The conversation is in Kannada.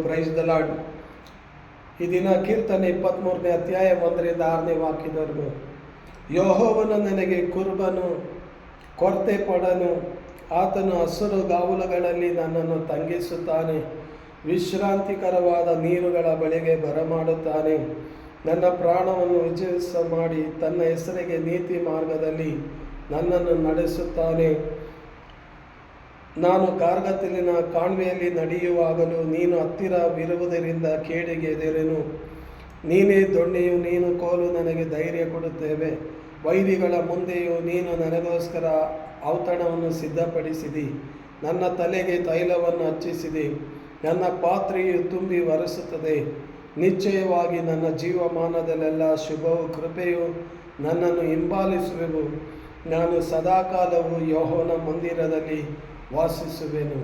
Praise the lord. ಈ ದಿನ ಕೀರ್ತನೆ 23ನೇ ಅಧ್ಯಾಯ 1-6 ವಾಕ್ಯದವರೆಗೂ. ಯೆಹೋವನು ನನಗೆ ಕುರುಬನು, ಕೊರತೆ ಪಡನು. ಆತನು ಹಸಿರು ಗಾವಲುಗಳಲ್ಲಿ ನನ್ನನ್ನು ತಂಗಿಸುತ್ತಾನೆ, ವಿಶ್ರಾಂತಿಕರವಾದ ನೀರುಗಳ ಬಳಿಗೆ ಬರಮಾಡುತ್ತಾನೆ. ನನ್ನ ಪ್ರಾಣವನ್ನು ವಿಜಯಿಸ ಮಾಡಿ ತನ್ನ ಹೆಸರಿಗೆ ನೀತಿ ಮಾರ್ಗದಲ್ಲಿ ನನ್ನನ್ನು ನಡೆಸುತ್ತಾನೆ. ನಾನು ಕಾರ್ಗತ್ತಲಿನ ಕಾಣ್ವೆಯಲ್ಲಿ ನಡೆಯುವಾಗಲೂ ನೀನು ಹತ್ತಿರವಿರುವುದರಿಂದ ಕೇಡಿಗೆ ಹೆದರೆನು. ನೀನೇ ದೊಣ್ಣೆಯು, ನೀನು ಕೋಲು ನನಗೆ ಧೈರ್ಯ ಕೊಡುತ್ತೇವೆ. ವೈರಿಗಳ ಮುಂದೆಯೂ ನೀನು ನನಗೋಸ್ಕರ ಔತಣವನ್ನು ಸಿದ್ಧಪಡಿಸಿದಿ. ನನ್ನ ತಲೆಗೆ ತೈಲವನ್ನು ಹಚ್ಚಿಸಿದಿ. ನನ್ನ ಪಾತ್ರೆಯು ತುಂಬಿ ವರಿಸುತ್ತದೆ. ನಿಶ್ಚಯವಾಗಿ ನನ್ನ ಜೀವಮಾನದಲ್ಲೆಲ್ಲ ಶುಭವು ಕೃಪೆಯು ನನ್ನನ್ನು ಹಿಂಬಾಲಿಸುವೆವು. ನಾನು ಸದಾಕಾಲವು ಯೆಹೋವನ ಮಂದಿರದಲ್ಲಿ ವಾಸಿಸುವೆನು.